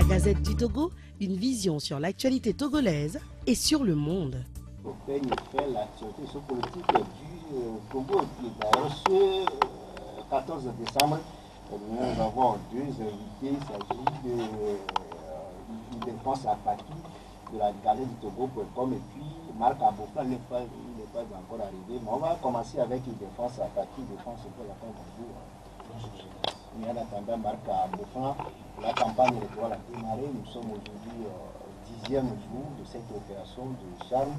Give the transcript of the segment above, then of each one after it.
Gazette du Togo, une vision sur l'actualité togolaise et sur le monde. Au peigne fait l'actualité politique du Togo. D'ailleurs, ce 14 décembre, nous avons deux invités. Il s'agit de défense à Paki de la Gazette du Togo.com et puis Marc Abofla, il n'est pas encore arrivé. Mais on va commencer avec une défense à Paki. Défense pour la bonjour. En attendant Marc Abofla, la campagne électorale a démarré. Nous sommes aujourd'hui au 10e jour de cette opération de charme.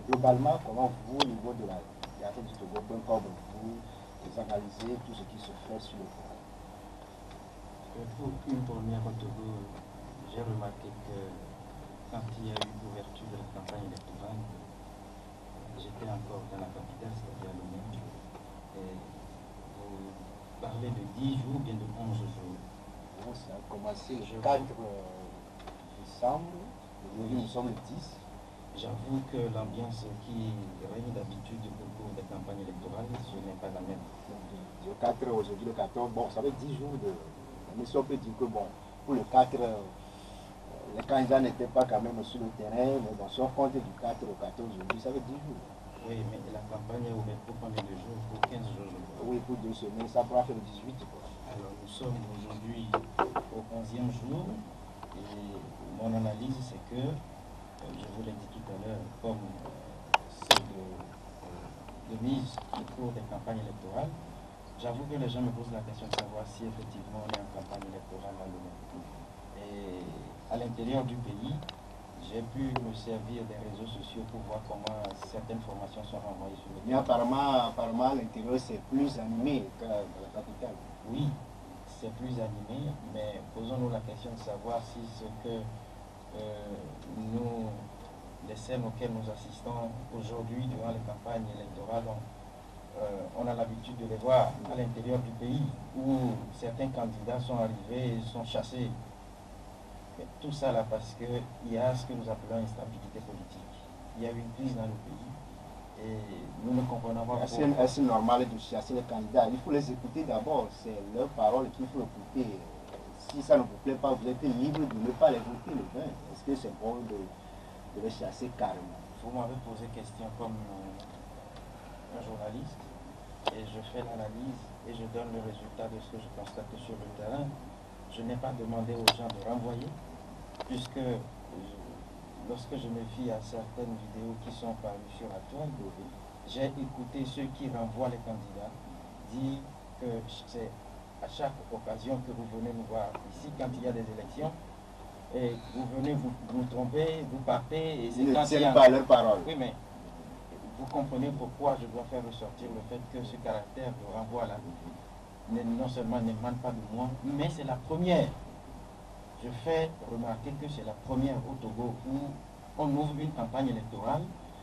Globalement, comment vous, au niveau de la Gazette du Togo.com, vous analysez tout ce qui se fait sur le terrain? Pour une première au Togo, j'ai remarqué que quand il y a eu l'ouverture de la campagne électorale, j'étais encore dans la capitale, c'est-à-dire à Lomé. Et vous parlez de 10 jours, bien de 11 jours. Bon, ça a commencé le 4 décembre, aujourd'hui nous sommes le 10. J'avoue que l'ambiance qui règne d'habitude au cours des campagnes électorales, ce n'est pas la même. Le 4, aujourd'hui le 14, bon, ça fait 10 jours de... Mais si on peut dire que, bon, pour le 4, les candidats n'étaient pas quand même sur le terrain, mais bon, si on compte du 4 au 14 aujourd'hui, ça fait 10 jours. Oui, mais la campagne est ouverte pour combien de jours? Pour 15 jours, je crois. Oui, pour 2 semaines, ça pourra faire le 18. Quoi. Alors, nous sommes aujourd'hui au 11e jour, et mon analyse, c'est que, je vous l'ai dit tout à l'heure, comme c'est de mise au cours des campagnes électorales, j'avoue que les gens me posent la question de savoir si effectivement on est en campagne électorale à Lomé. Et à l'intérieur du pays, j'ai pu me servir des réseaux sociaux pour voir comment certaines formations sont renvoyées sur le terrain. Mais apparemment à l'intérieur, c'est plus animé que dans la capitale. Oui, c'est plus animé, mais posons-nous la question de savoir si ce que les scènes auxquelles nous assistons aujourd'hui durant les campagnes électorales, on a l'habitude de les voir à l'intérieur du pays où certains candidats sont arrivés et sont chassés. Mais tout ça là parce qu'il y a ce que nous appelons instabilité politique. Il y a une crise dans le pays et nous ne comprenons pas pourquoi. Est-ce normal de chasser les candidats? Il faut les écouter d'abord, c'est leur parole qu'il faut écouter. Si ça ne vous plaît pas, vous êtes libre de ne pas les voter le 20. Est-ce que c'est bon de les chasser carrément? Vous m'avez posé question comme un journaliste et je fais l'analyse et je donne le résultat de ce que je constate sur le terrain. Je n'ai pas demandé aux gens de renvoyer puisque lorsque je me fie à certaines vidéos qui sont parues sur la toile, j'ai écouté ceux qui renvoient les candidats dire que c'est à chaque occasion que vous venez nous voir ici quand il y a des élections et vous venez vous tromper, vous partez et c'est quand il y a... pas leur parole. Oui, mais vous comprenez pourquoi je dois faire ressortir le fait que ce caractère de renvoi là non seulement n'émane pas de moi, mais c'est la première. Je fais remarquer que c'est la première au Togo où on ouvre une campagne électorale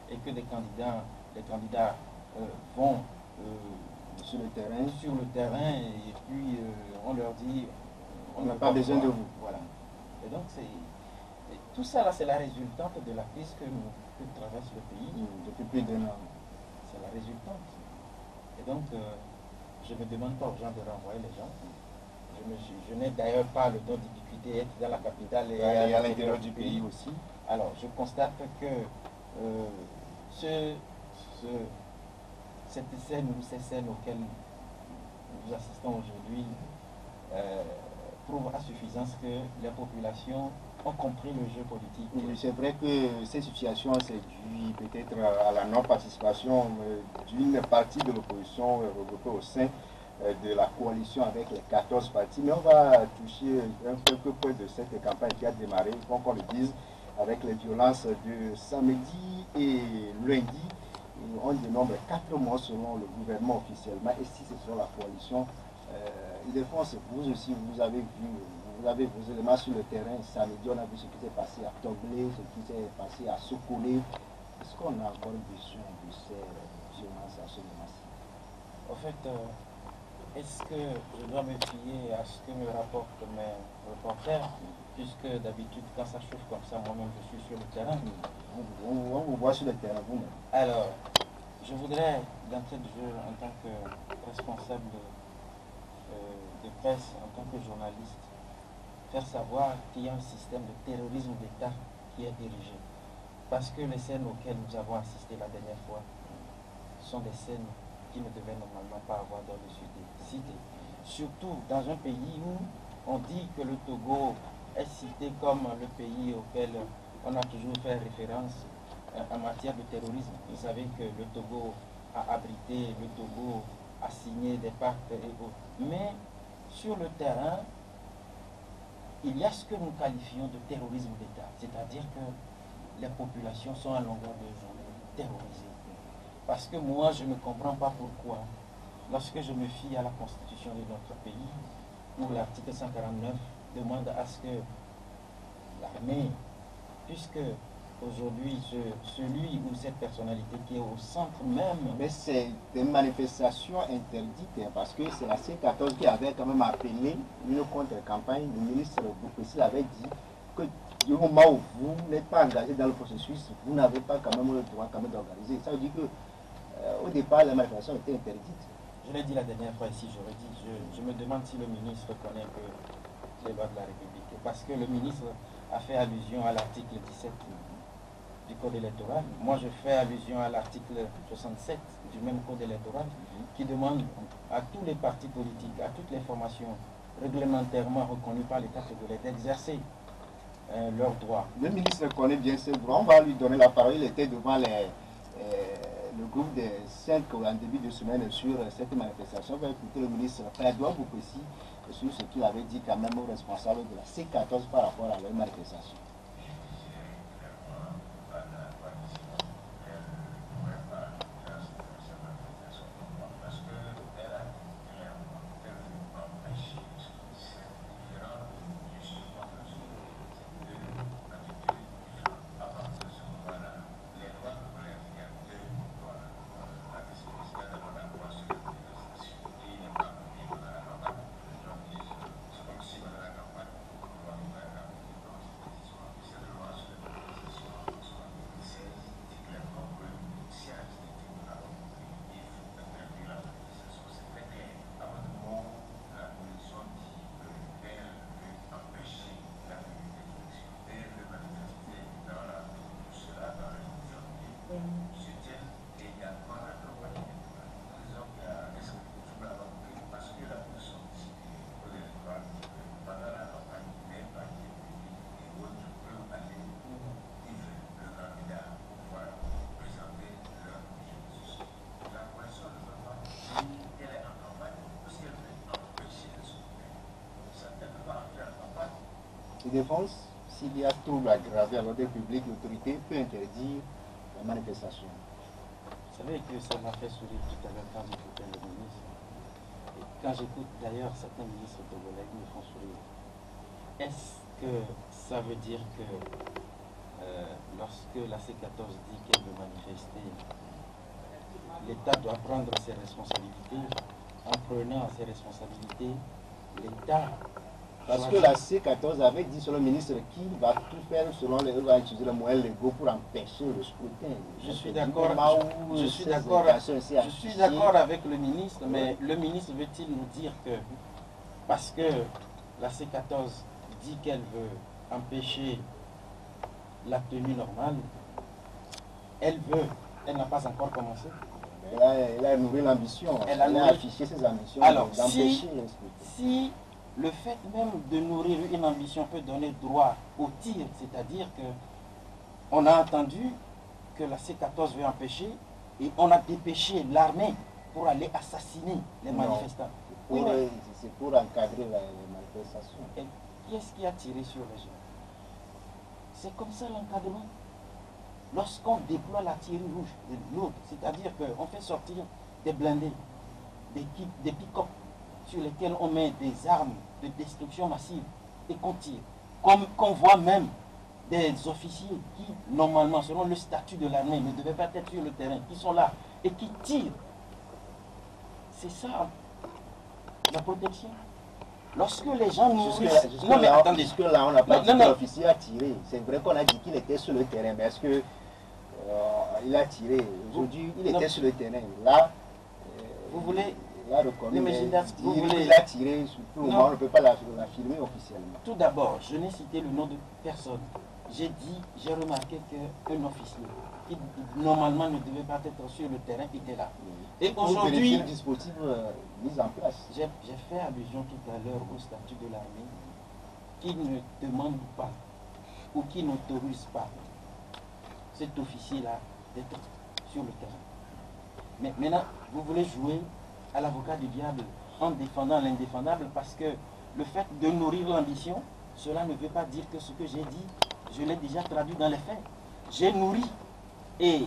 et que les candidats vont sur le terrain et puis on leur dit on n'a pas besoin de vous. Voilà. Et donc tout ça là c'est la résultante de la crise que traverse le pays depuis plus d'1 an. C'est la résultante. Et donc je ne demande pas aux gens de renvoyer les gens. Je n'ai d'ailleurs pas le don d'ubiquité être dans la capitale et à l'intérieur du pays aussi. Alors je constate que cette scène ou ces scènes auxquelles nous assistons aujourd'hui prouvent à suffisance que les populations ont compris le jeu politique. Oui, c'est vrai que ces situations, c'est dû peut-être à la non-participation d'une partie de l'opposition regroupée au sein de la coalition avec les 14 partis. Mais on va toucher quelques points de cette campagne qui a démarré, il faut qu'on le dise, avec les violences de samedi et lundi. On dénombre 4 mois selon le gouvernement officiellement et 6 selon la coalition. Ildefonse, vous aussi, vous avez vos éléments sur le terrain. Samedi, on a vu ce qui s'est passé à Toglé, ce qui s'est passé à Sokolé. Est-ce qu'on a encore besoin de ces violences à ce moment-ci? En fait, est-ce que je dois me fier à ce que me rapportent mes reporters, puisque d'habitude, quand ça chauffe comme ça, moi-même, je suis sur le terrain. On vous voit sur le terrain, vous-même. Alors, je voudrais, d'entrée de jeu, en tant que responsable de presse, en tant que journaliste, faire savoir qu'il y a un système de terrorisme d'État qui est dirigé. Parce que les scènes auxquelles nous avons assisté la dernière fois sont des scènes qui ne devaient normalement pas avoir dans le cité. Surtout dans un pays où on dit que le Togo est cité comme le pays auquel on a toujours fait référence en matière de terrorisme. Vous savez que le Togo a abrité, le Togo a signé des pactes et autres. Mais sur le terrain, il y a ce que nous qualifions de terrorisme d'État, c'est-à-dire que les populations sont à longueur de journée terrorisées. Parce que moi, je ne comprends pas pourquoi, lorsque je me fie à la constitution de notre pays, où l'article 149 demande à ce que l'armée, puisque aujourd'hui, celui ou cette personnalité qui est au centre même... Mais c'est des manifestations interdites, hein, parce que c'est la C14 qui avait quand même appelé une contre-campagne. Le ministre Boukessi avait dit que du moment où vous n'êtes pas engagé dans le processus, vous n'avez pas quand même le droit d'organiser. Ça veut dire que au départ, la manifestation était interdite. Je l'ai dit la dernière fois ici, j'aurais dit, je me demande si le ministre connaît un peu les lois de la République. Parce que le ministre a fait allusion à l'article 17 du Code électoral. Moi, je fais allusion à l'article 67 du même Code électoral qui demande à tous les partis politiques, à toutes les formations réglementairement reconnues par l'État togolais d'exercer leurs droits. Le ministre connaît bien ses droits. On va lui donner la parole. Il était devant le groupe des 5 en début de semaine sur cette manifestation. On va écouter le ministre Edouard Boukessi sur ce qu'il avait dit quand même aux responsables de la C14 par rapport à leur manifestation. De défense, s'il y a trouble aggravé à l'ordre public, l'autorité peut interdire la manifestation. Vous savez que ça m'a fait sourire tout à l'heure quand j'écoutais le ministre. Et quand j'écoute d'ailleurs certains ministres togolais qui me font sourire. Est-ce que ça veut dire que lorsque la C14 dit qu'elle veut manifester, l'État doit prendre ses responsabilités? En prenant ses responsabilités, l'État... Parce que la C14 avait dit sur le ministre qu'il va tout faire selon les va utiliser le moyen légaux pour empêcher le scrutin. Je suis d'accord avec le ministre, mais le ministre veut-il nous dire que parce que la C14 dit qu'elle veut empêcher la tenue normale, elle n'a pas encore commencé. Elle a nourri l'ambition, elle a affiché ses ambitions d'empêcher le scrutin. Si le fait même de nourrir une ambition peut donner droit au tir, c'est-à-dire que on a entendu que la C14 veut empêcher et on a dépêché l'armée pour aller assassiner les manifestants. C'est pour encadrer les manifestations. Et qui est-ce qui a tiré sur les gens? C'est comme ça l'encadrement. Lorsqu'on déploie l'artillerie rouge, l'autre, c'est-à-dire qu'on fait sortir des blindés, des pick-up, sur lesquels on met des armes de destruction massive et qu'on tire. Comme qu'on voit même des officiers qui, normalement, selon le statut de l'armée, ne devaient pas être sur le terrain, qui sont là et qui tirent. C'est ça, la protection. Lorsque les gens nous... Jusque-là, on n'a pas dit que l'officier a tiré. C'est vrai qu'on a dit qu'il était sur le terrain, mais est-ce que il a tiré? Aujourd'hui, il était sur le terrain. Là, vous voulez... l'a reconnu, mais il l'a tiré, surtout, on ne peut pas l'affirmer officiellement. Tout d'abord, je n'ai cité le nom de personne. J'ai remarqué qu'un officier qui normalement ne devait pas être sur le terrain était là. Et aujourd'hui, le dispositif mis en place. J'ai fait allusion tout à l'heure au statut de l'armée qui ne demande pas ou qui n'autorise pas cet officier-là d'être sur le terrain. Mais maintenant, vous voulez jouer à l'avocat du diable en défendant l'indéfendable parce que le fait de nourrir l'ambition, cela ne veut pas dire que ce que j'ai dit, je l'ai déjà traduit dans les faits. J'ai nourri. Et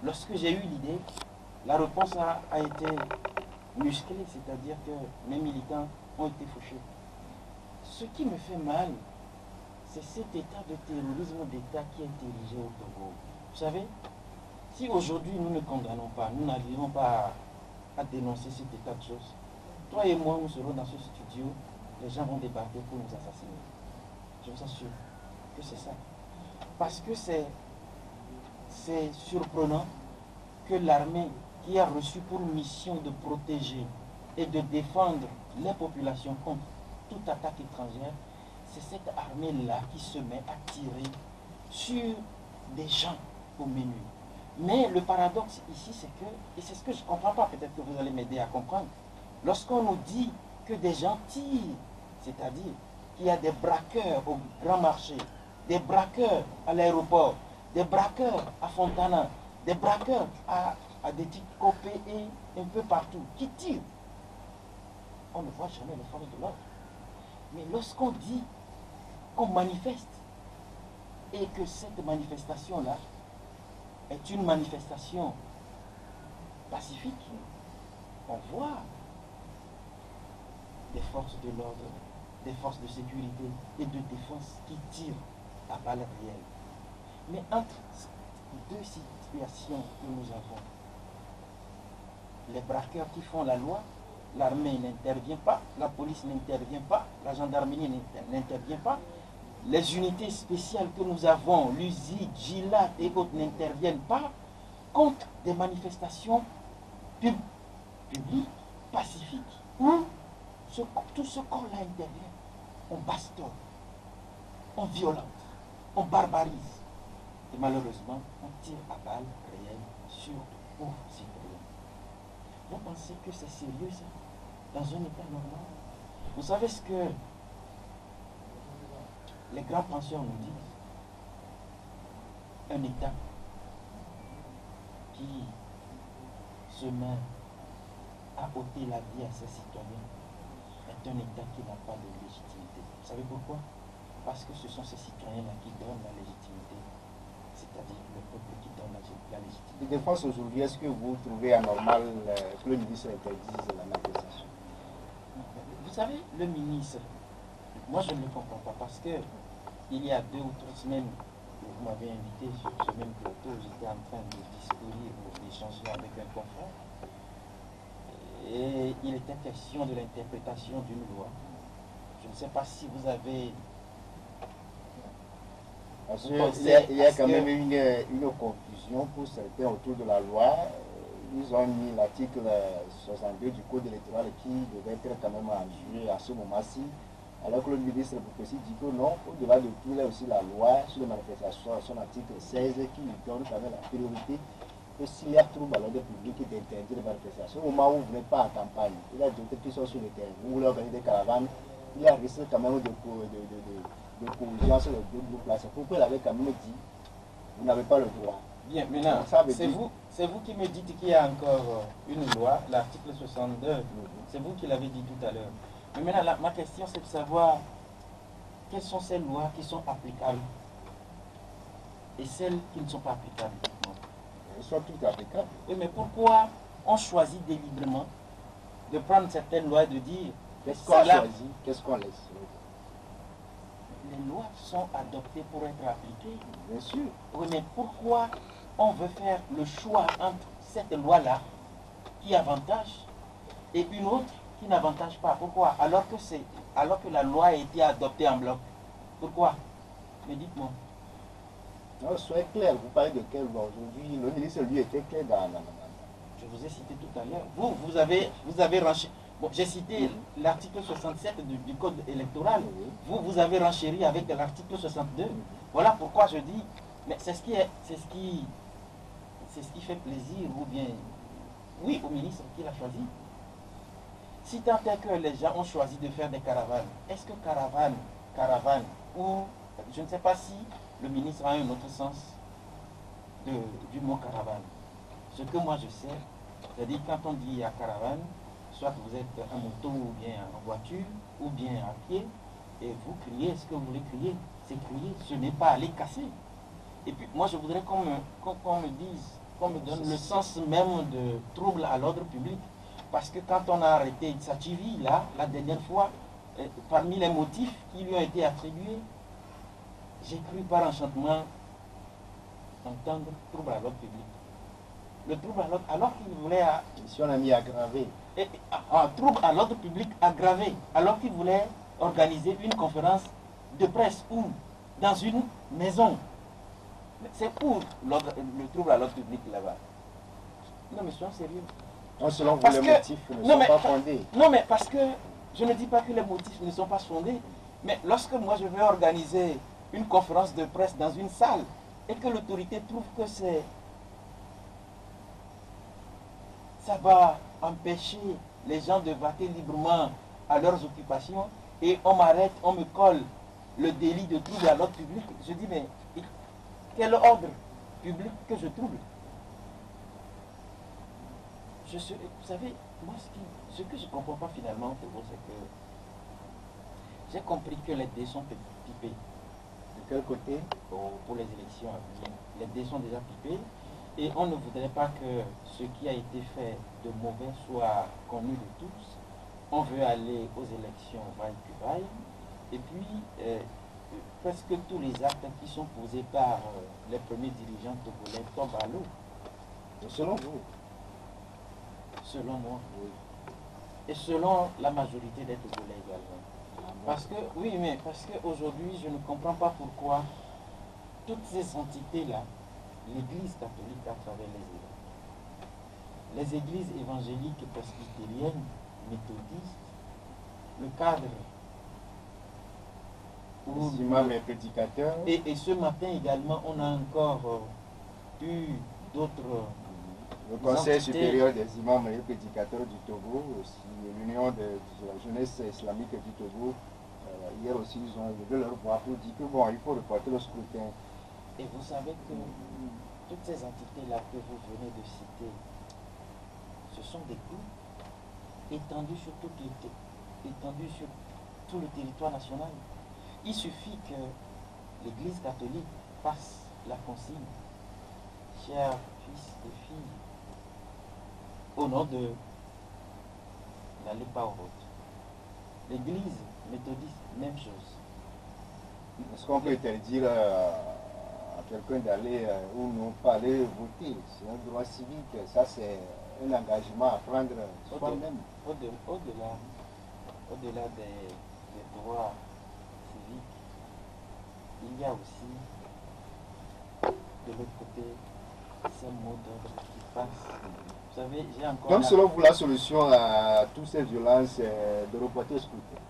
lorsque j'ai eu l'idée, la réponse a été musclée, c'est-à-dire que mes militants ont été fauchés. Ce qui me fait mal, c'est cet état de terrorisme d'État qui est érigé au Togo. Vous savez, si aujourd'hui nous ne condamnons pas, nous n'arrivons pas à dénoncer cet état de choses, toi et moi, nous serons dans ce studio, les gens vont débarquer pour nous assassiner. Je vous assure que c'est ça. Parce que c'est surprenant que l'armée qui a reçu pour mission de protéger et de défendre les populations contre toute attaque étrangère, c'est cette armée-là qui se met à tirer sur des gens au menu. Mais le paradoxe ici, c'est que, et c'est ce que je ne comprends pas, peut-être que vous allez m'aider à comprendre, lorsqu'on nous dit que des gens tirent, c'est-à-dire qu'il y a des braqueurs au grand marché, des braqueurs à l'aéroport, des braqueurs à Fontana, des braqueurs à des petites copées et un peu partout, qui tirent, on ne voit jamais les forces de l'ordre. Mais lorsqu'on dit qu'on manifeste et que cette manifestation-là est une manifestation pacifique, on voit des forces de l'ordre, des forces de sécurité et de défense qui tirent à balles réelles. Mais entre deux situations que nous avons, les braqueurs qui font la loi, l'armée n'intervient pas, la police n'intervient pas, la gendarmerie n'intervient pas, les unités spéciales que nous avons, l'USI, GILAT et autres n'interviennent pas contre des manifestations publiques, pacifiques, où tout ce corps-là intervient. On bastonne, on violente, on barbarise. Et malheureusement, on tire à balles réelles sur de pauvres citoyens. Vous pensez que c'est sérieux ça, dans un état normal? Vous savez ce que les grands penseurs nous disent? Un état qui se met à ôter la vie à ses citoyens est un état qui n'a pas de légitimité. Vous savez pourquoi? Parce que ce sont ces citoyens-là qui donnent la légitimité. C'est-à-dire le peuple qui donne la légitimité. De défense aujourd'hui, est-ce que vous trouvez anormal que le ministre interdise la manifestation? Vous savez, le ministre, moi je ne le comprends pas parce que il y a 2 ou 3 semaines, vous m'avez invité sur ce même plateau, j'étais en train de discuter ou d'échanger avec un confrère. Et il était question de l'interprétation d'une loi. Je ne sais pas si vous avez... Parce qu'il y a quand même une confusion pour certains autour de la loi. Ils ont mis l'article 62 du Code électoral qui devait être quand même en jeu à ce moment-ci. Alors que le ministre dit que non, au-delà de tout, il y a aussi la loi sur les manifestations, son article 16, qui lui donne quand même la priorité que s'il y a trouble à l'ordre public d'interdire les manifestations. Au moment où vous n'êtes pas en campagne, il y a d'autres qui sont sur le terrain, vous voulez organiser des caravanes, il y a un risque quand même de collision sur les deux groupes-là. C'est pourquoi il avait quand même dit, vous n'avez pas le droit. Bien, maintenant, c'est vous qui me dites qu'il y a encore une loi, l'article 62, c'est vous qui l'avez dit tout à l'heure. Mais maintenant, ma question c'est de savoir quelles sont ces lois qui sont applicables et celles qui ne sont pas applicables. Elles sont toutes applicables. Oui, mais pourquoi on choisit délibérément de prendre certaines lois et de dire... Qu'est-ce qu'on choisit? Qu'est-ce qu'on laisse? Les lois sont adoptées pour être appliquées. Bien sûr. Oui, mais pourquoi on veut faire le choix entre cette loi-là qui avantage et une autre qui n'avantage pas? Pourquoi? Alors que la loi a été adoptée en bloc. Pourquoi? Mais dites-moi. Non, soyez clair, vous parlez de quelle loi aujourd'hui? Le ministre, lui, était clair Je vous ai cité tout à l'heure. Vous avez renchéri. Bon, j'ai cité l'article 67 du code électoral. Vous avez renchéri avec l'article 62. Voilà pourquoi je dis, mais c'est ce qui fait plaisir, ou bien, oui, au ministre qui l'a choisi. Si tant est que les gens ont choisi de faire des caravanes, est-ce que caravane, ou je ne sais pas si le ministre a un autre sens du mot caravane. Ce que moi je sais, c'est-à-dire quand on dit à caravane, soit vous êtes en moto ou bien en voiture, ou bien à pied, et vous criez ce que vous voulez crier. C'est crier, ce n'est pas aller casser. Et puis moi je voudrais qu'on me dise, qu'on me donne le sens même de trouble à l'ordre public. Parce que quand on a arrêté Tsachivi, là, la dernière fois, parmi les motifs qui lui ont été attribués, j'ai cru par enchantement entendre trouble à l'ordre public. Le trouble à l'ordre, alors qu'il voulait... Si on a mis aggravé. Trouble à l'ordre public aggravé, alors qu'il voulait organiser une conférence de presse ou dans une maison. C'est pour le trouble à l'ordre public là-bas. Non mais soyons sérieux. Non, selon vous, les motifs ne sont pas fondés. Non, mais parce que je ne dis pas que les motifs ne sont pas fondés, mais lorsque moi je vais organiser une conférence de presse dans une salle et que l'autorité trouve que ça va empêcher les gens de vaquer librement à leurs occupations et on m'arrête, on me colle le délit de trouble à l'ordre public, je dis mais quel ordre public que je trouble? Vous savez, moi, ce que je ne comprends pas finalement, c'est que j'ai compris que les dés sont pipés. De quel côté? Pour les élections à venir. Les dés sont déjà pipés et on ne voudrait pas que ce qui a été fait de mauvais soit connu de tous. On veut aller aux élections vaille que vaille. Et puis, presque tous les actes qui sont posés par les premiers dirigeants togolais tombent à l'eau. Selon vous? Selon moi, oui. Et selon la majorité des Togolais également. Parce que, oui, mais parce qu'aujourd'hui, je ne comprends pas pourquoi toutes ces entités-là, l'Église catholique à travers les églises évangéliques presbytériennes, méthodistes, le cadre, les imams et prédicateurs. Et ce matin également, on a encore eu d'autres... Le Conseil supérieur des imams et prédicateurs du Togo, aussi l'Union de la jeunesse islamique du Togo, hier aussi ils ont levé leur voix pour dire que bon, il faut reporter le scrutin. Et vous savez que toutes ces entités-là que vous venez de citer, ce sont des groupes étendus sur tout le territoire national. Il suffit que l'Église catholique passe la consigne, chers fils et filles, au nom de n'allez pas au vote. L'Église méthodiste, même chose. Est-ce qu'on peut interdire à quelqu'un d'aller ou non pas aller voter? C'est un droit civique, ça c'est un engagement à prendre soi-même. Au-delà des droits civiques, il y a aussi de l'autre côté ces mots d'ordre qui passent. Vous savez, j'ai encore... Donc selon vous, la solution à toutes ces violences est de reporter le scrutin?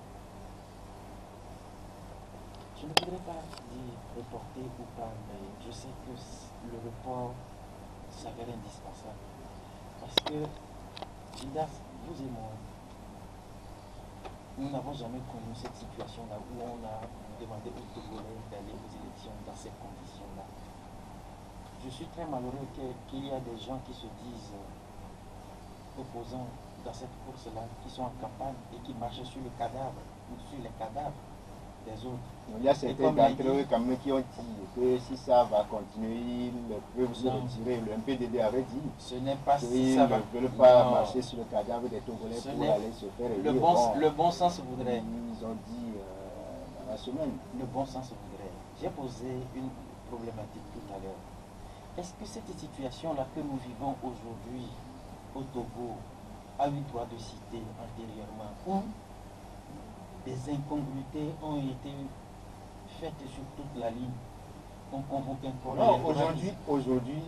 Je ne voudrais pas dire reporter ou pas, mais je sais que le report s'avère indispensable. Parce que, Gildas, vous et moi, nous n'avons jamais connu cette situation-là où on a demandé aux Togolais d'aller aux élections dans ces conditions-là. Je suis très malheureux qu'il y a des gens qui se disent opposants dans cette course-là, qui sont en campagne et qui marchent sur le cadavre ou sur les cadavres des autres. Il y a certains d'entre eux quand même qui ont dit que si ça va continuer, ils peuvent se retirer. Le MPDD avait dit. Ce n'est pas si ça. Ils ne veulent pas marcher sur le cadavre des Togolais pour aller se faire élire. Le bon sens voudrait. Ils ont dit dans la semaine. Le bon sens voudrait. J'ai posé une problématique tout à l'heure. Est-ce que cette situation-là que nous vivons aujourd'hui au Togo a eu droit de citer antérieurement, où des incongruités ont été faites sur toute la ligne? On convoque un problème. Non, aujourd'hui,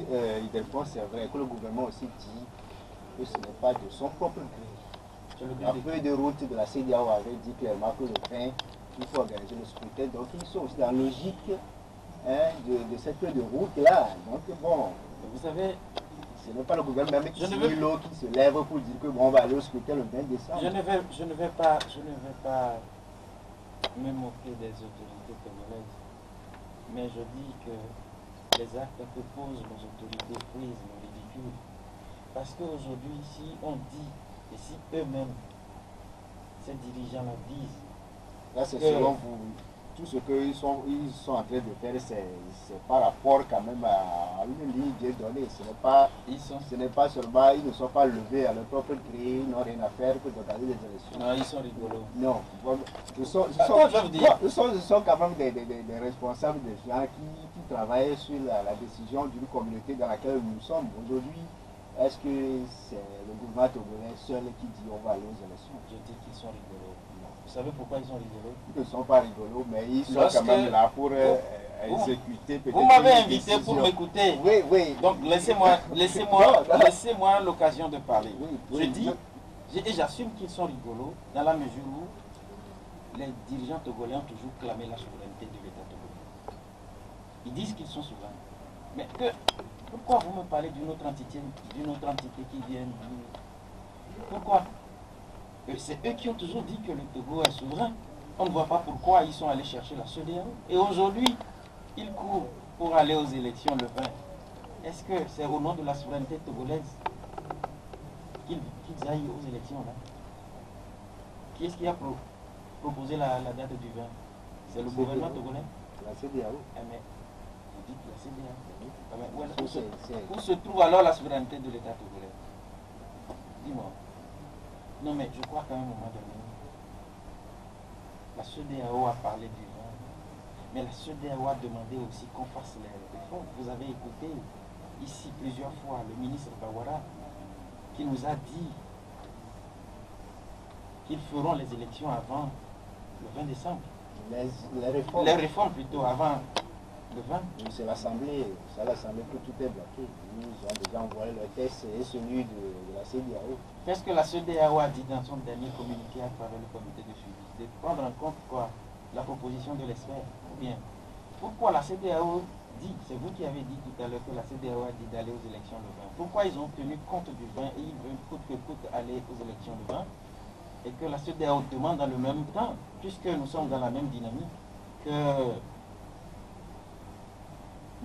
c'est vrai que le gouvernement aussi dit que ce n'est pas de son propre gré. La Le feuille de route de la CEDEAO avait dit clairement que le 20, il faut organiser le scrutin. Donc ils sont aussi dans la logique de cette feuille de route-là. Donc bon, vous savez, ce n'est pas le gouvernement qui qui se lève pour dire que bon, on va aller au scrutin le 20 décembre. je ne vais pas me moquer des autorités togolaises, mais je dis que les actes que posent nos autorités prises nous ridiculent. Parce qu'aujourd'hui, si on dit, et si eux-mêmes, ces dirigeants-là disent... Là, c'est selon vous. Tout ce qu'ils sont en train de faire, c'est par rapport quand même à une ligne bien donnée. Ce n'est pas seulement, ils ne sont pas levés à leur propre gré, ils n'ont rien à faire que d'organiser des élections. Non, ils sont rigolos. Non, ce sont quand même des responsables, des gens qui travaillent sur la décision d'une communauté dans laquelle nous sommes. Aujourd'hui, est-ce que c'est le gouvernement togolais seul qui dit on va aller aux élections? Je dis qu'ils sont rigolos. Vous savez pourquoi ils sont rigolos? Ils ne sont pas rigolos, mais ils sont quand même là pour exécuter peut-être. Vous m'avez invité pour m'écouter. Oui, oui. Donc laissez-moi l'occasion de parler. Oui, je dis, et j'assume qu'ils sont rigolos dans la mesure où les dirigeants togolais ont toujours clamé la souveraineté de l'État togolais. Ils disent qu'ils sont souverains. Mais pourquoi vous me parlez d'une autre entité qui vient dire... Pourquoi? C'est eux qui ont toujours dit que le Togo est souverain. On ne voit pas pourquoi ils sont allés chercher la CEDEAO. Et aujourd'hui, ils courent pour aller aux élections le 20. Est-ce que c'est au nom de la souveraineté togolaise qu'ils aillent aux élections là? Qui est-ce qui a proposé la date du 20? C'est le gouvernement togolais? La CEDEAO. Mais vous dites la CEDEAO. Où se trouve alors la souveraineté de l'État togolais? Dis-moi. Non, mais je crois qu'à un moment donné, la CEDEAO a parlé du vin, mais la CEDEAO a demandé aussi qu'on fasse les réformes. Vous avez écouté ici plusieurs fois le ministre Bawara qui nous a dit qu'ils feront les élections avant le 20 décembre. Les réformes plutôt avant le 20. C'est l'Assemblée que tout est bloqué. Ils ont déjà envoyé le test et celui de la CEDEAO. Qu'est-ce que la CEDEAO a dit dans son dernier communiqué à travers le comité de suivi? De prendre en compte quoi? La proposition de l'expert? Ou bien, pourquoi la CEDEAO dit, c'est vous qui avez dit tout à l'heure que la CEDEAO a dit d'aller aux élections le 20. Pourquoi ils ont tenu compte du 20 et ils veulent coûte que coûte aller aux élections le 20 et que la CEDEAO demande dans le même temps, puisque nous sommes dans la même dynamique, que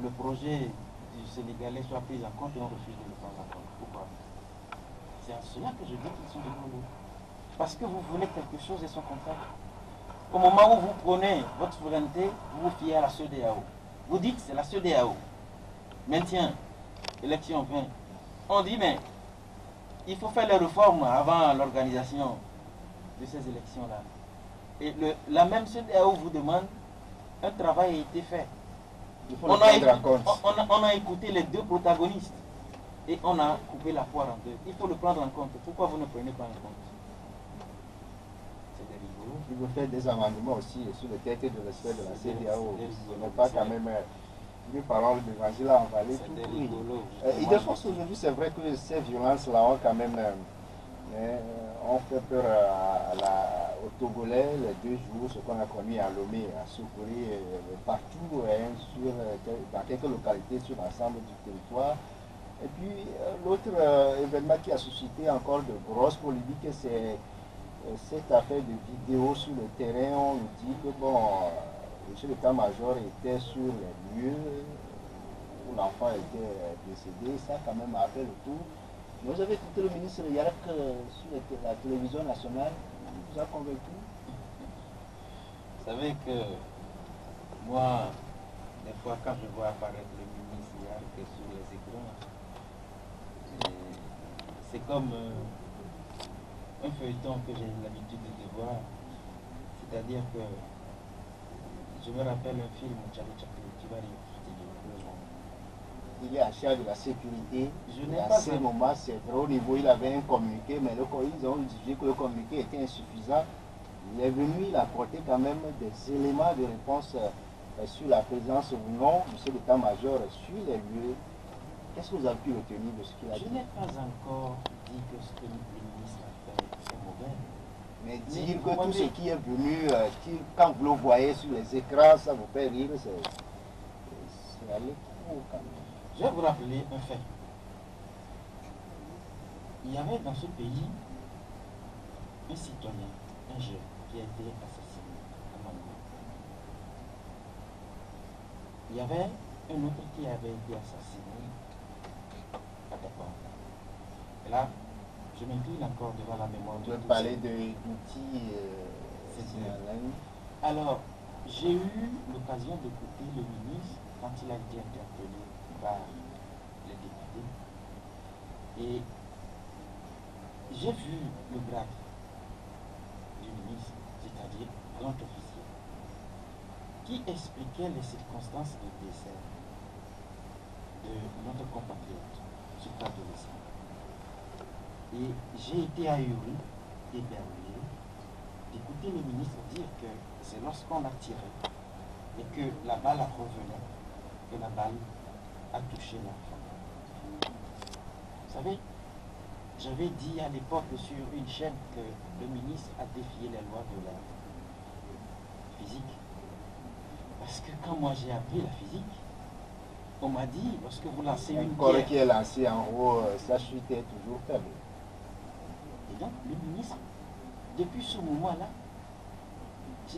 le projet du Sénégalais soit pris en compte et on refuse de le prendre en compte? Pourquoi? C'est à cela que je dis qu'ils sont rigolos. Parce que vous voulez quelque chose et son contraire. Au moment où vous prenez votre souveraineté, vous vous fiez à la CEDEAO. Vous dites c'est la CEDEAO. Maintien, élection 20. On dit mais il faut faire les réformes avant l'organisation de ces élections-là. Et la même CEDEAO vous demande, un travail a été fait. On a écouté les deux protagonistes et on a coupé la poire en deux. Il faut le prendre en compte. Pourquoi vous ne prenez pas en compte? C'est des rigolos. Il veut faire des amendements aussi sur le tête de l'esprit de la CEDEAO. Ce n'est pas quand même une parole d'évangile à envaler tout. C'est des rigolos. Et de force aujourd'hui, c'est vrai que ces violences-là ont quand même ont fait peur aux Togolais les 2 jours, ce qu'on a connu à Lomé, à Soukori, partout, dans quelques localités sur l'ensemble du territoire. Et puis l'autre événement qui a suscité encore de grosses polémiques, c'est cette affaire de vidéo sur le terrain. On nous dit que bon, le chef d'état-major était sur les lieux où l'enfant était décédé. Ça quand même a fait le tour. Vous avez écouté le ministre Yarek sur la télévision nationale, il vous a convaincu? Vous savez que moi, des fois quand je vois apparaître le ministre Yarek sur les écrans, c'est comme un feuilleton que j'ai l'habitude de voir. C'est-à-dire que je me rappelle un film, Charlie Chaplin, qui va rire. Il est en charge de la sécurité. Je n'ai à pas ce moment, c'est vrai, au niveau, il avait un communiqué, mais ils ont jugé que le communiqué était insuffisant. Il est venu, il a apporté quand même des éléments de réponse sur la présence ou non du chef d'état-major sur les lieux. Qu'est-ce que vous avez pu retenir de ce qu'il a dit? Je n'ai pas encore dit que ce que le ministre a fait est mauvais. Mais dire que tout ce qui est venu, quand vous le voyez sur les écrans, ça vous fait rire, c'est aller trop quand même. Je vais vous rappeler un fait. Il y avait dans ce pays un citoyen, un jeune, qui a été assassiné à Mango. Il y avait un autre qui avait été assassiné à Dakar. Et là, je m'incline encore devant la mémoire de Vous tous parler ces- d'outils. Alors, j'ai eu l'occasion d'écouter le ministre quand il a été interpellé par les députés. Et j'ai vu le grade du ministre, c'est-à-dire grand officier, qui expliquait les circonstances de décès de notre compatriote, cet adolescent. Et j'ai été ahuri, éberlué, d'écouter le ministre dire que c'est lorsqu'on a tiré et que la balle revenait, que la balle a touché l'enfant. Vous savez, j'avais dit à l'époque sur une chaîne que le ministre a défié les lois de la physique. Parce que quand moi j'ai appris la physique, on m'a dit, lorsque vous lancez une corps pierre, qui est lancé en haut, sa chute est toujours faible. et donc le ministre, depuis ce moment-là,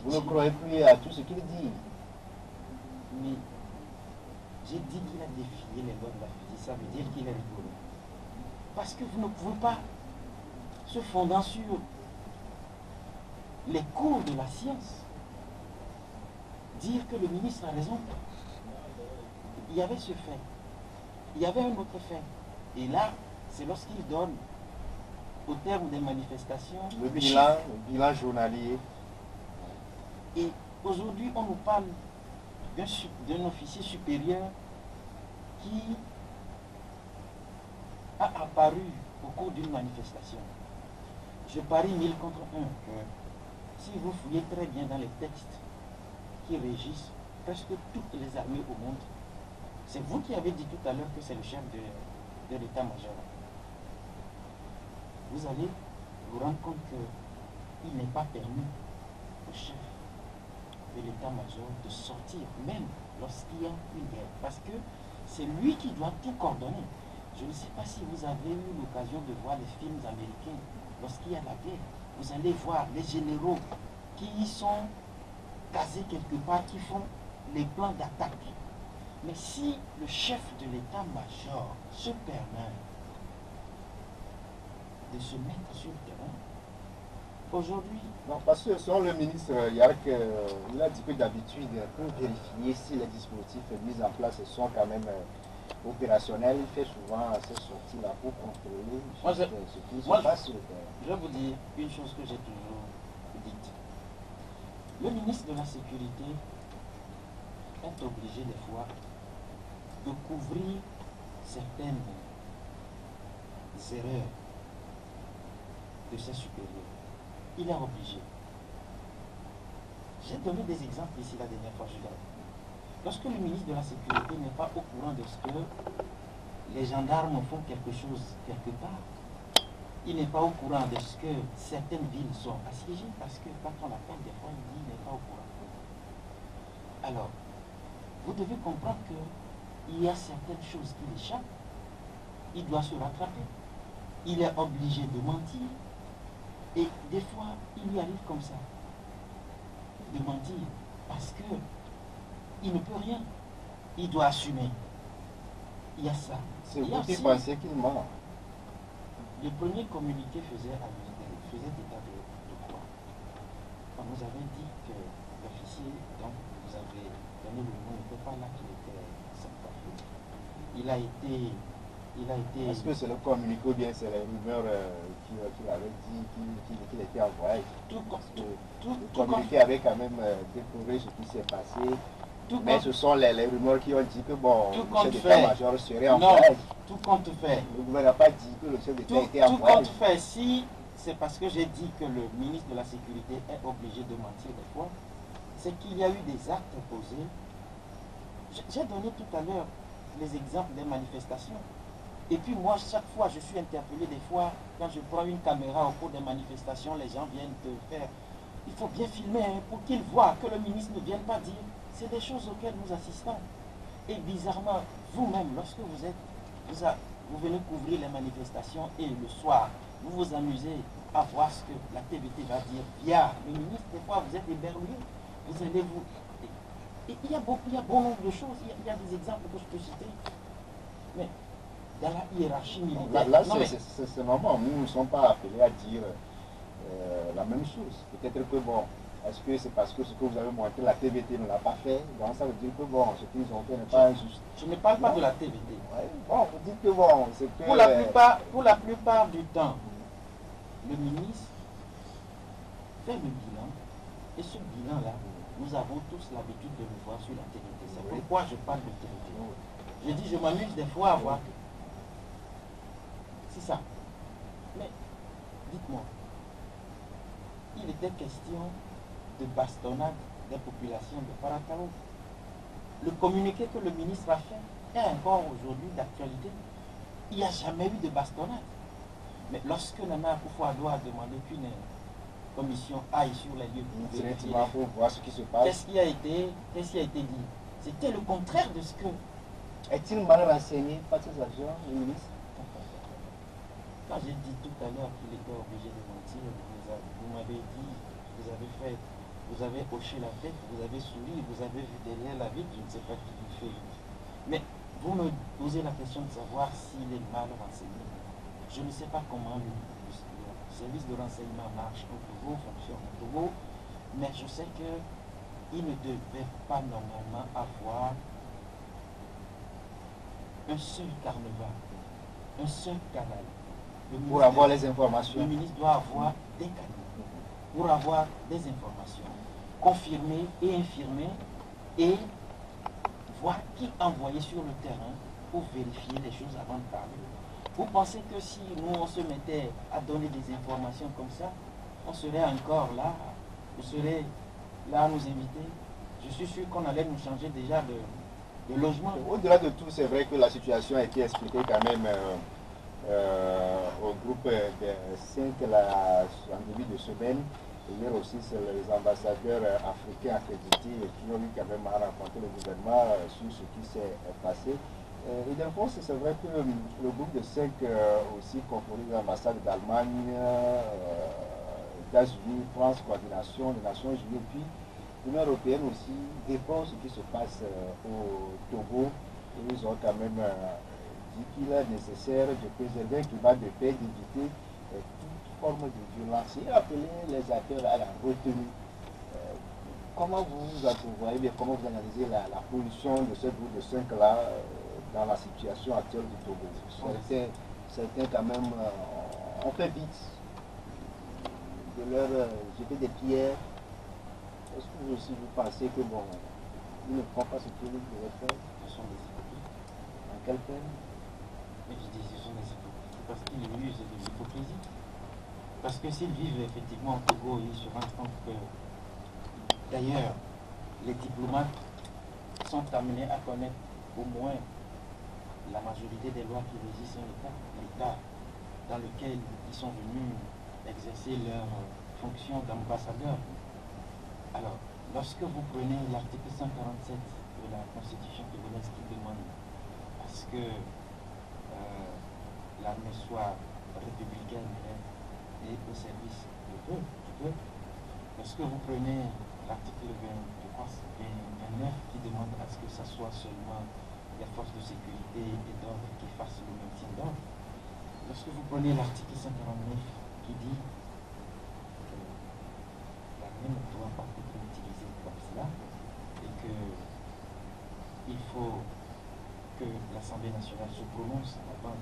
Vous ne croyez plus à tout ce qu'il dit. mais j'ai dit qu'il a défié les lois de la physique, ça veut dire qu'il est rigolo. Parce que vous ne pouvez pas, se fondant sur les cours de la science, dire que le ministre a raison. Il y avait ce fait. Il y avait un autre fait. Et là, c'est lorsqu'il donne, au terme des manifestations, Le chiffre. bilan journalier. Et aujourd'hui, on nous parle d'un officier supérieur qui a apparu au cours d'une manifestation. Je parie 1000 contre 1 que si vous fouillez très bien dans les textes qui régissent presque toutes les armées au monde, c'est vous qui avez dit tout à l'heure que c'est le chef de l'état-major. Vous allez vous rendre compte qu'il n'est pas permis au chef de l'état-major de sortir, même lorsqu'il y a une guerre, parce que c'est lui qui doit tout coordonner. Je ne sais pas si vous avez eu l'occasion de voir les films américains lorsqu'il y a la guerre. Vous allez voir les généraux qui y sont casés quelque part, qui font les plans d'attaque. Mais si le chef de l'état-major se permet de se mettre sur le terrain, aujourd'hui, Non, parce que selon le ministre Yark, il a dit que d'habitude, pour vérifier si les dispositifs mis en place sont quand même opérationnels, il fait souvent ces sorties-là pour contrôler ce qui se passe sur le terrain. je vais vous dire une chose que j'ai toujours dite. Le ministre de la Sécurité est obligé des fois de couvrir certaines erreurs de ses supérieurs. Il est obligé. J'ai donné des exemples ici la dernière fois, je l'ai dit. Lorsque le ministre de la Sécurité n'est pas au courant de ce que les gendarmes font quelque chose quelque part, il n'est pas au courant de ce que certaines villes sont assiégées, parce que quand on l'appelle des fois, il dit qu'il n'est pas au courant. Alors, vous devez comprendre qu'il y a certaines choses qui l'échappent. Il doit se rattraper. Il est obligé de mentir. Et des fois, il lui arrive comme ça, de mentir, parce que il ne peut rien. Il doit assumer. Il y a ça. C'est Il y a vous qui aussi- pensez qu'il ment. Le premier communiqué faisait état de quoi? On nous avait dit que l'officier, donc vous avez donné le nom, n'était pas là qu'il était sans café. Il a été. Est-ce que c'est le communiqué ou bien c'est les rumeurs qu'il avait dit qu'il était en voyage? Tout, Parce que tout, le tout, communiqué avait quand même découvert ce qui s'est passé. tout, Mais ce sont les rumeurs qui ont dit que bon, Tout le compte chef fait. d'état-major serait en non, voyage. tout compte fait. Le gouvernement n'a pas dit que le chef d'État Tout, était en tout voyage. compte fait. Si c'est parce que j'ai dit que le ministre de la Sécurité est obligé de mentir des fois, c'est qu'il y a eu des actes posés. J'ai donné tout à l'heure les exemples des manifestations. Et puis moi, chaque fois, je suis interpellé des fois, quand je prends une caméra au cours des manifestations, les gens viennent te faire. Il faut bien filmer hein, pour qu'ils voient que le ministre ne vienne pas dire. C'est des choses auxquelles nous assistons. Et bizarrement, vous-même, lorsque vous venez couvrir les manifestations et le soir, vous vous amusez à voir ce que la TVT va dire via le ministre. Des fois, vous êtes éberlué. Vous allez vous... Et il y a bon nombre de choses. Il y a des exemples que je peux citer. Mais dans la hiérarchie militaire... Là, c'est normal. Nous ne sommes pas appelés à dire la même chose. Peut-être que bon... Est-ce que c'est parce que ce que vous avez montré, la TVT ne l'a pas fait? Donc ça veut dire que bon, ce qu'ils ont fait n'est pas injuste. Je ne parle pas de la TVT. Ouais, bon, vous dites que bon, c'est que... Pour la plupart du temps, le ministre fait le bilan. Et ce bilan-là, nous avons tous l'habitude de le voir sur la TVT. C'est pourquoi je parle de TVT. Je dis, je m'amuse des fois à voir. C'est ça. Mais, dites-moi, il était question de bastonnade des populations de Farakalo. Le communiqué que le ministre a fait est encore aujourd'hui d'actualité. Il n'y a jamais eu de bastonnade. Mais lorsque Nana Akufo-Addo a demandé qu'une commission aille sur les lieux pour voir ce qui se passe, qu'est-ce qui a été dit? C'était le contraire de ce que... Est-il mal renseigné par ces agents, le ministre? Quand j'ai dit tout à l'heure qu'il était obligé de mentir, vous m'avez dit, vous avez hoché la tête, vous avez souri, vous avez vu derrière la vitre, je ne sais pas qui vous fait. Mais vous me posez la question de savoir s'il est mal renseigné. Je ne sais pas comment le service de renseignement marche au Togo, fonctionne au Togo, mais je sais qu'il ne devait pas normalement avoir un seul carnaval, un seul canal. Pour avoir les informations. Le ministre doit avoir des canaux pour avoir des informations confirmées et infirmées et voir qui envoyer sur le terrain pour vérifier les choses avant de parler. Vous pensez que si nous on se mettait à donner des informations comme ça, on serait encore là, vous serez là à nous inviter? Je suis sûr qu'on allait nous changer déjà de logement. Au-delà de tout, c'est vrai que la situation a été expliquée quand même au groupe des 5 en début de semaine. Hier aussi, c'est les ambassadeurs africains accrédités qui ont eu quand même à rencontrer le gouvernement sur ce qui s'est passé. Et d'un fond, c'est vrai que le groupe de 5 aussi composé l'ambassade d'Allemagne, États-Unis, France, coordination des Nations Unies, et puis l'Union européenne aussi dépend ce qui se passe au Togo. Et ils ont quand même dit qu'il est nécessaire de préserver un climat de paix, d'éviter toute forme de violence et appeler les acteurs à la retenue. Comment vous entrevoyez, comment vous analysez la position de ce groupe de 5 là dans la situation actuelle du Togo? Certains quand même ont fait vite de leur jeter des pierres. Est-ce que vous aussi vous pensez que bon, ils ne font pas ce qu'ils devraient faire? Ce sont des hypocrites. Dans quel terme? Mais je dis ce sont des hypocrites parce qu'ils usent de l'hypocrisie. Parce que s'ils vivent effectivement au Togo, ils se rendent compte que d'ailleurs les diplomates sont amenés à connaître au moins la majorité des lois qui régissent l'État dans lequel ils sont venus exercer leur fonction d'ambassadeur. Alors, lorsque vous prenez l'article 147 de la Constitution togolaise qui demande à ce que l'armée soit républicaine et au service du peuple, lorsque vous prenez l'article 29 qui demande à ce que ce soit seulement les forces de sécurité et d'ordre qui fassent le maintien d'ordre, lorsque vous prenez l'article 149 qui dit que l'armée ne doit pas être utilisée comme cela et qu'il faut que l'Assemblée nationale se prononce avant.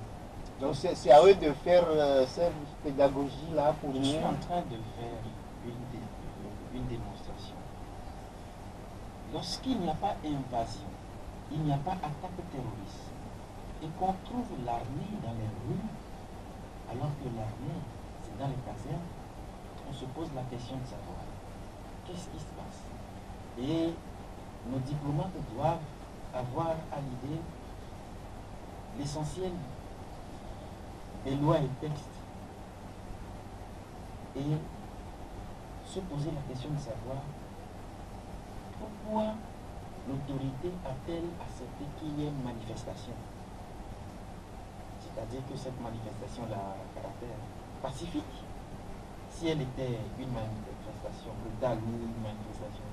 Donc c'est à eux de faire cette pédagogie-là pour nous. Je suis en train de faire une démonstration. Lorsqu'il n'y a pas invasion, il n'y a pas attaque terroriste, et qu'on trouve l'armée dans les rues, alors que l'armée, c'est dans les casernes, on se pose la question de savoir qu'est-ce qui se passe. Et nos diplomates doivent avoir à l'idée l'essentiel des lois et textes et se poser la question de savoir pourquoi l'autorité a-t-elle accepté qu'il y ait une manifestation? C'est-à-dire que cette manifestation-là a un caractère pacifique. Si elle était une manifestation brutale ou une manifestation,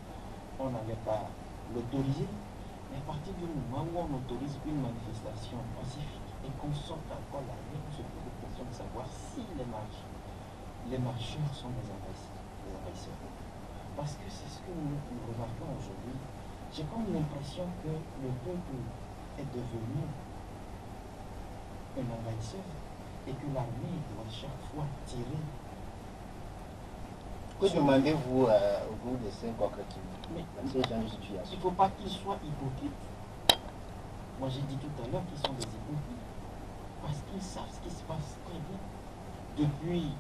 on n'allait pas l'autoriser. Mais à partir du moment où on autorise une manifestation pacifique et qu'on sorte encore la règle, on se pose la question de savoir si les marcheurs sont des envahisseurs. Parce que c'est ce que nous remarquons aujourd'hui. J'ai comme l'impression que le peuple est devenu un envahisseur et que l'armée doit chaque fois tirer. Que demandez-vous au groupe des 5 concrètement dans ces genre de situation? Il ne faut pas qu'ils soient hypocrites. Moi j'ai dit tout à l'heure qu'ils sont des hypocrites. Parce qu'ils savent ce qui se passe très bien. Depuis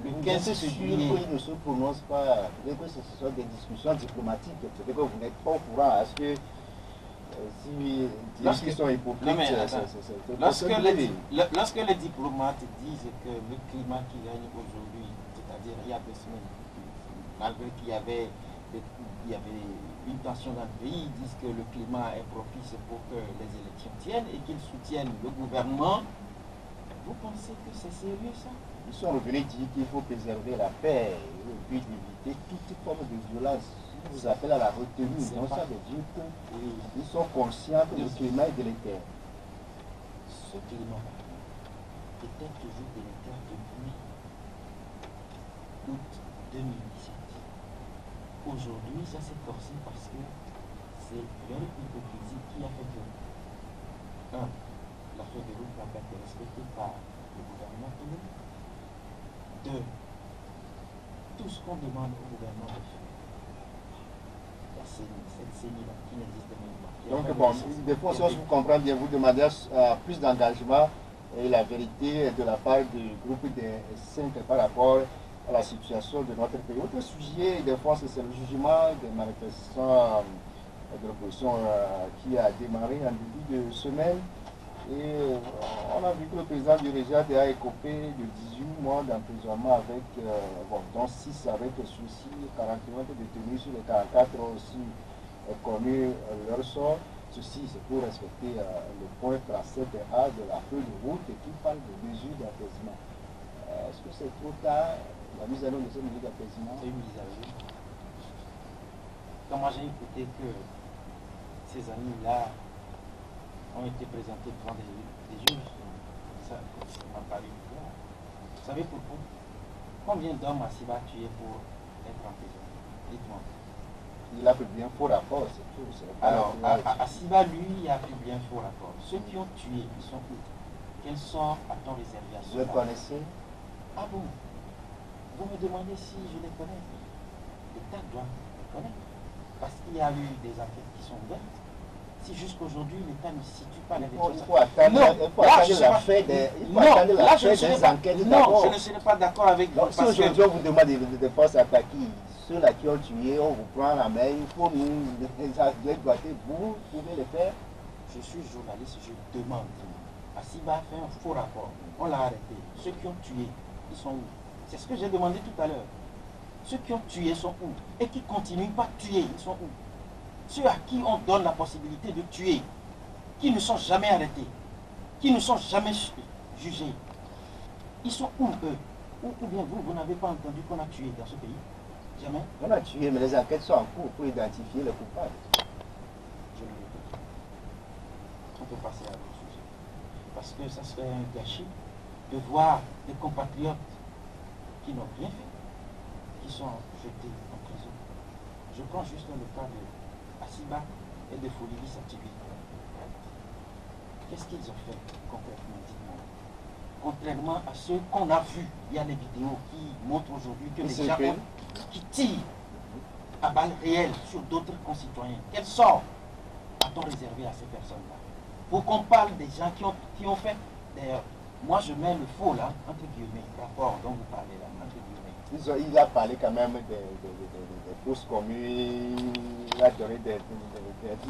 le 15 juillet. Ils ne se prononcent pas. Peut-être que ce sont des discussions diplomatiques. Peut-être que vous n'êtes pas au courant. Est-ce que si ils sont hypocrites, lorsque les diplomates disent que le climat qui règne aujourd'hui, c'est-à-dire il y a 2 semaines, malgré qu'il y avait une tension dans le pays, ils disent que le climat est propice pour que les élections tiennent et qu'ils soutiennent le gouvernement. Vous pensez que c'est sérieux ça? Ils sont revenus dire qu'il faut préserver la paix et le but d'éviter toute forme de violence. Ils vous appellent à la retenue. Donc ça veut dire qu'ils sont conscients que le climat est délétère. Ce climat était toujours délétère depuis août 2017. Aujourd'hui, ça s'est corsé parce que c'est leur hypocrisie qui a fait que 1. La feuille de route n'a pas été respectée par le gouvernement togolais. 2. Tout ce qu'on demande au gouvernement de faire, la CENI, cette CENI-là qui n'existe même pas. Donc bon, des fois, si je vous comprends bien, vous demandez plus d'engagement et la vérité de la part du groupe des 5 par rapport à la situation de notre pays. Autre sujet, des fois, c'est le jugement des manifestants de l'opposition qui a démarré en début de semaine. Et on a vu que le président du Régent a écopé de 18 mois d'emprisonnement avec, dont 6 avec sursis, 41 détenus sur les 44 aussi connu leur sort. Ceci, c'est pour respecter le point 37A de la feuille de route qui parle de mesures d'apaisement. Est-ce que c'est trop tard, la mise à l'œuvre de ces mesures d'apaisement? C'est une mise à l'œuvre. Quand moi j'ai écouté que ces amis-là ont été présentés devant des juges, ça m'a paru clair. Vous savez pourquoi? Combien d'hommes Asiba a tué pour être emprisonné? Dites-moi. Il a fait bien faux rapport, c'est tout. Alors, Asiba, lui, il a fait bien faux rapport. Ceux qui ont tué, ils sont où? Quel sort a-t-on réservé à ceux-là? Vous les connaissez? Ah bon? Vous me demandez si je les connais? L'État doit les connaître. Parce qu'il y a eu des enquêtes qui sont ouvertes. Si jusqu'aujourd'hui l'État ne situe pas les responsables. Il faut attendre la fin des enquêtes. Non, je ne serai pas d'accord avec vous. Si aujourd'hui on vous demande de forces attaquer, ceux-là qui ont tué, on vous prend la main, il faut nous exploiter, vous pouvez le faire. Je suis journaliste, je demande. Asiba a fait un faux rapport, on l'a arrêté. Ceux qui ont tué, ils sont où? C'est ce que j'ai demandé tout à l'heure. Ceux qui ont tué sont où? Et qui continuent pas à tuer, ils sont où? Ceux à qui on donne la possibilité de tuer, qui ne sont jamais arrêtés, qui ne sont jamais jugés, ils sont où eux? Ou bien vous n'avez pas entendu qu'on a tué dans ce pays? Jamais? On a tué, mais les enquêtes sont en cours pour identifier les coupables. Je le répète. On peut passer à d'autres sujets. Parce que ça serait un gâchis de voir des compatriotes qui n'ont rien fait, qui sont jetés en prison. Je prends juste le cas de Asiba et de Folili Satibi. Qu'est-ce qu'ils ont fait concrètement, dites-moi? Contrairement à ceux qu'on a vus, il y a des vidéos qui montrent aujourd'hui que les gens qui tirent à balles réelles sur d'autres concitoyens. Quel sort a-t-on réservé à ces personnes-là? Pour qu'on parle des gens qui ont fait, d'ailleurs, moi je mets le faux là, entre guillemets, rapport dont vous parlez là, entre guillemets. Il a parlé quand même des fausses communes, il a donné des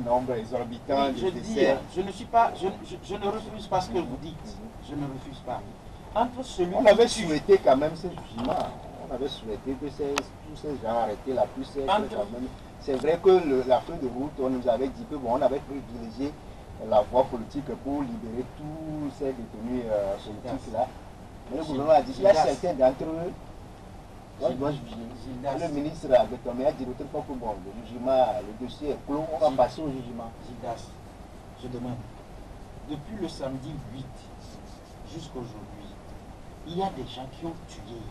nombres exorbitants. Oui, je dis, je ne refuse pas ce que vous dites, je ne refuse pas. entre celui On avait qui tue, souhaité quand même ce jugement. On avait souhaité que tous ces gens arrêtés la plus quand même. C'est vrai que la feuille de route, on nous avait dit que bon, on avait privilégié la voie politique pour libérer tous ces détenus politiques-là. Mais le gouvernement a dit qu'il y a certains d'entre eux, on doit juger. Le ministre avait tombé à dire autre fois que bon, le jugement, le dossier est clos, on va passer au jugement. Gildas, je demande, depuis le samedi 8 jusqu'aujourd'hui, il y a des gens qui ont tué.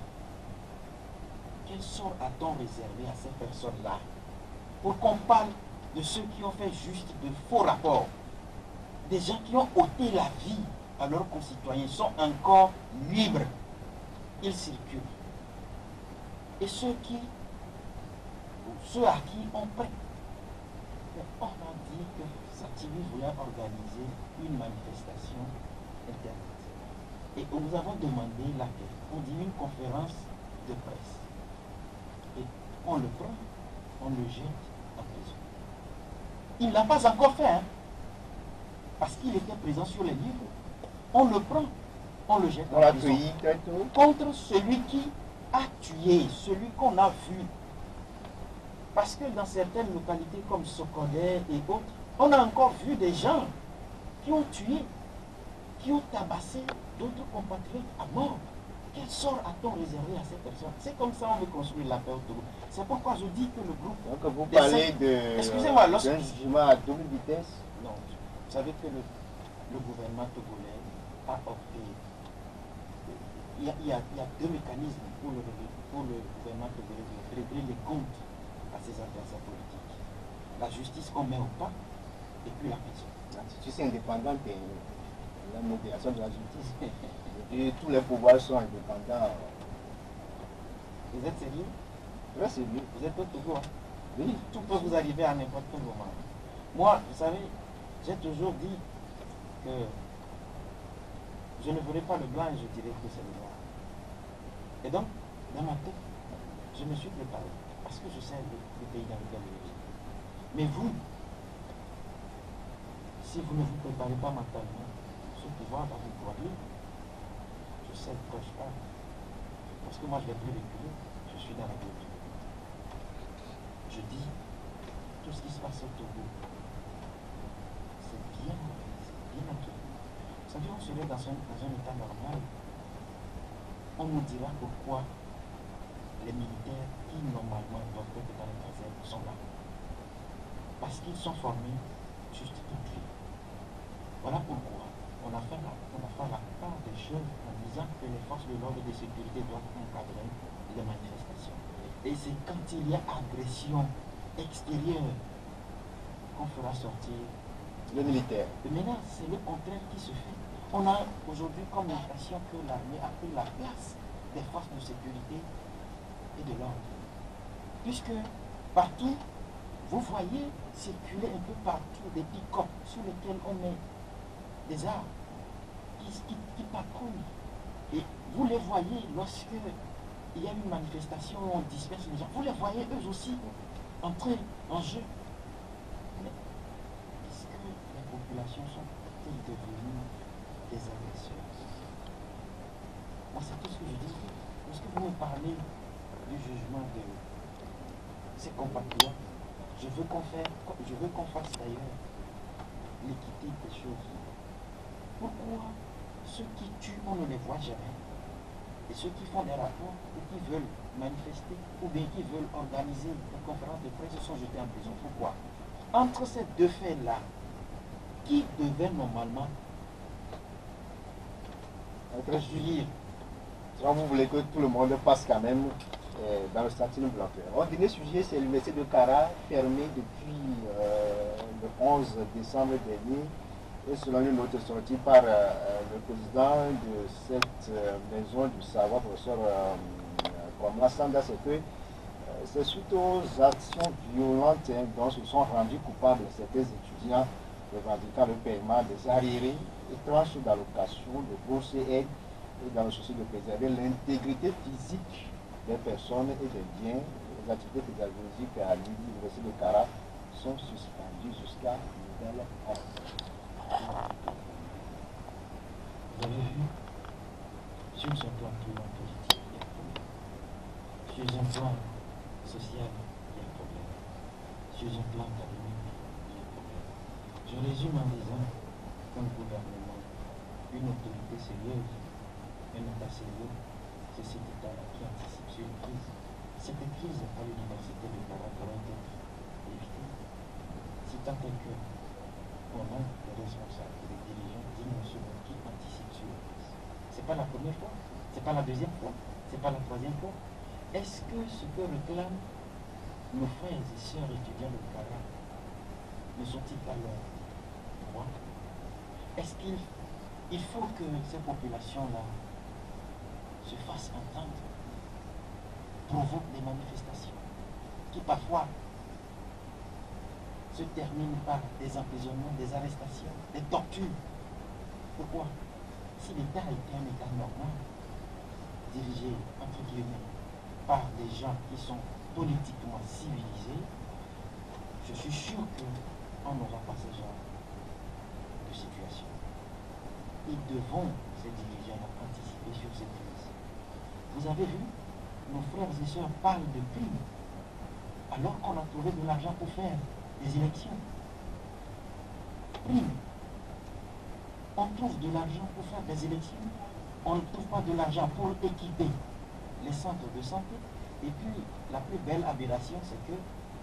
Quel sort a-t-on réservé à ces personnes-là pour qu'on parle de ceux qui ont fait juste de faux rapports? Des gens qui ont ôté la vie à leurs concitoyens sont encore libres. Ils circulent. Et ceux à qui on prête, on a dit que Sativi voulait organiser une manifestation interdite. Et nous avons demandé laquelle. On dit une conférence de presse. Et on le prend, on le jette en prison. Il ne l'a pas encore fait, hein, parce qu'il était présent sur les livres. On le prend, on le jette en prison. Contre celui qui a tué, celui qu'on a vu. Parce que dans certaines localités comme Sokodé et autres, on a encore vu des gens qui ont tué, qui ont tabassé d'autres compatriotes à mort. Quel sort a-t-on réservé à ces personnes? C'est comme ça on veut construire la paix au Togo. C'est pourquoi je dis que le groupe... Donc vous parlez excusez-moi, d'un jugement à double vitesse? Non, vous savez que le gouvernement togolais a opté. Il y a deux mécanismes pour le gouvernement togolais de régler les comptes à ses adversaires politiques. La justice qu'on met au pas et puis la prison. La justice indépendante et la modération de la justice. Et tous les pouvoirs sont indépendants. Vous êtes sérieux? Très sérieux. Vous êtes au Togo, hein? Oui. Tout peut vous arriver à n'importe quel moment. Moi, vous savez, j'ai toujours dit que je ne verrai pas le blanc et je dirais que c'est le noir. Et donc, dans ma tête, je me suis préparé parce que je sais le pays dans lequel je vis. Mais vous, si vous ne vous préparez pas mentalement, ce pouvoir va vous broyer. Je sais de quoi je parle. Parce que moi, je ne vais plus reculer. Je suis dans la gauche. Je dis, tout ce qui se passe au Togo, c'est bien organisé, bien accueilli. Vous savez, on serait dans un état normal. On nous dira pourquoi les militaires qui normalement doivent être dans les casernes sont là. Parce qu'ils sont formés juste pour tuer. Voilà pourquoi on a fait la part des choses en disant que les forces de l'ordre et de sécurité doivent encadrer les manifestations. Et c'est quand il y a agression extérieure qu'on fera sortir le militaire. Mais maintenant, c'est le contraire qui se fait. On a aujourd'hui comme l'impression que l'armée a pris la place des forces de sécurité et de l'ordre. Puisque partout, vous voyez circuler un peu partout des pick-up sur lesquels on met des armes qui patrouillent. Et vous les voyez lorsque il y a une manifestation où on disperse les gens. Vous les voyez eux aussi entrer en jeu. Mais est-ce que les populations sont-elles devenues des agresseurs? Moi, c'est tout ce que je dis. Lorsque vous me parlez du jugement de ces compatriotes, je veux qu'on fasse d'ailleurs l'équité des choses. Pourquoi ceux qui tuent, on ne les voit jamais? Et ceux qui font des rapports ou qui veulent manifester ou bien qui veulent organiser une conférence de presse sont jetés en prison. Pourquoi? Entre ces deux faits-là, qui devait normalement juger? Vous voulez que tout le monde passe quand même dans le statut blanc. Un dernier sujet, c'est l'université de Kara, fermée depuis le 11 décembre dernier. Et selon une note sortie par le président de cette maison du savoir, professeur Kwamla Sanda, c'est que c'est suite aux actions violentes dont se sont rendus coupables certains étudiants revendiquant le paiement des arriérés et tranches d'allocation, de bourses et aides, et dans le souci de préserver l'intégrité physique des personnes et des biens. Les activités pédagogiques à l'université de Kara sont suspendues jusqu'à nouvel ordre. Vous avez vu? Sur un plan politique, il y a un problème. Sur un plan social, il y a un problème. Sur un plan académique, il y a un problème. Je résume en disant qu'un gouvernement, une autorité sérieuse, un État sérieux, c'est cet État-là qui anticipe sur une crise. Cette crise à l'université de Paris pourrait être évitée. Si tant est que on a des responsables, des dirigeants dignes qui anticipent sur la crise. Ce n'est pas la première fois, ce n'est pas la deuxième fois, ce n'est pas la troisième fois. Est-ce que ce que réclament nos frères et sœurs étudiants de Paris ne sont-ils pas leurs droits? Est-ce qu'il faut que ces populations-là se fassent entendre, provoquent des manifestations qui parfois se terminent par des emprisonnements, des arrestations, des tortures? Pourquoi? Si l'État était un État normal, dirigé, entre guillemets, par des gens qui sont politiquement civilisés, je suis sûr qu'on n'aura pas ce genre de situation. Ils devront, ces dirigeants, anticiper sur cette crise. Vous avez vu, nos frères et sœurs parlent de primes, alors qu'on a trouvé de l'argent pour faire des élections. Primes. On trouve de l'argent pour faire des élections. On ne trouve pas de l'argent pour équiper les centres de santé. Et puis, la plus belle aberration, c'est que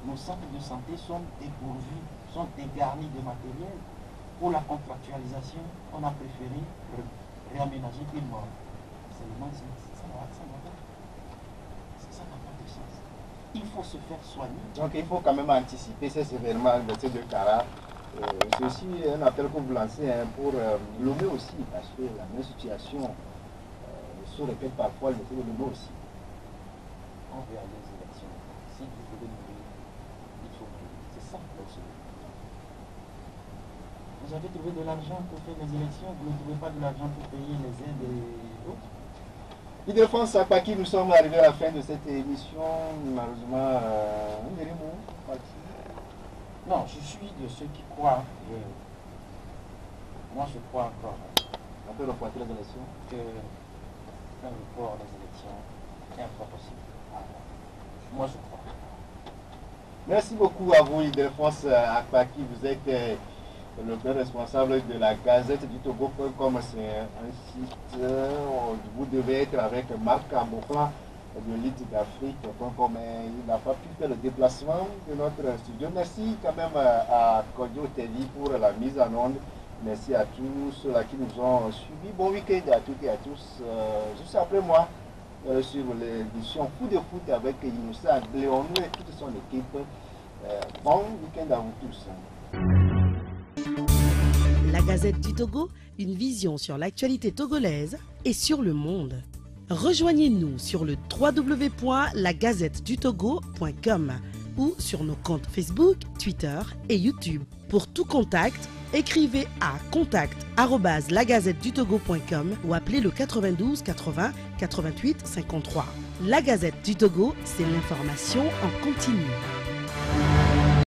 nos centres de santé sont dépourvus, sont dégarnis de matériel. Pour la contractualisation, on a préféré réaménager une mort. Seulement, ça n'a pas de sens. Il faut se faire soigner. Donc il faut quand même anticiper ces événements de Kara. C'est aussi un appel que vous lancez pour Lomé aussi, parce que la même situation se répète parfois le Lomé aussi. On veut aller aux élections. Si vous voulez mourir, il faut mourir. C'est ça le. Vous avez trouvé de l'argent pour faire les élections, vous ne trouvez pas de l'argent pour payer les aides et autres. Ildefonse Akpaki, nous sommes arrivés à la fin de cette émission. Malheureusement, non, je suis de ceux qui croient. Moi, je crois encore. On peut reporter les élections. Qu'un report des élections est encore possible. Moi, je crois. Merci beaucoup à vous, Ildefonse Akpaki. Vous êtes le responsable de la Gazette du Togo. Comme c'est un site, vous devez être avec Marc Ambofan de l'Élite d'Afrique. Il n'a pas pu faire le déplacement de notre studio. Merci quand même à Kodio TV pour la mise en onde. Merci à tous ceux-là qui nous ont suivis. Bon week-end à toutes et à tous. Juste après moi, sur l'édition Foot de Foot avec Innocent Léonou et toute son équipe. Bon week-end à vous tous. La Gazette du Togo, une vision sur l'actualité togolaise et sur le monde. Rejoignez-nous sur le www.lagazettedutogo.com ou sur nos comptes Facebook, Twitter et YouTube. Pour tout contact, écrivez à contact@lagazettedutogo.com ou appelez le 92 80 88 53. La Gazette du Togo, c'est l'information en continu.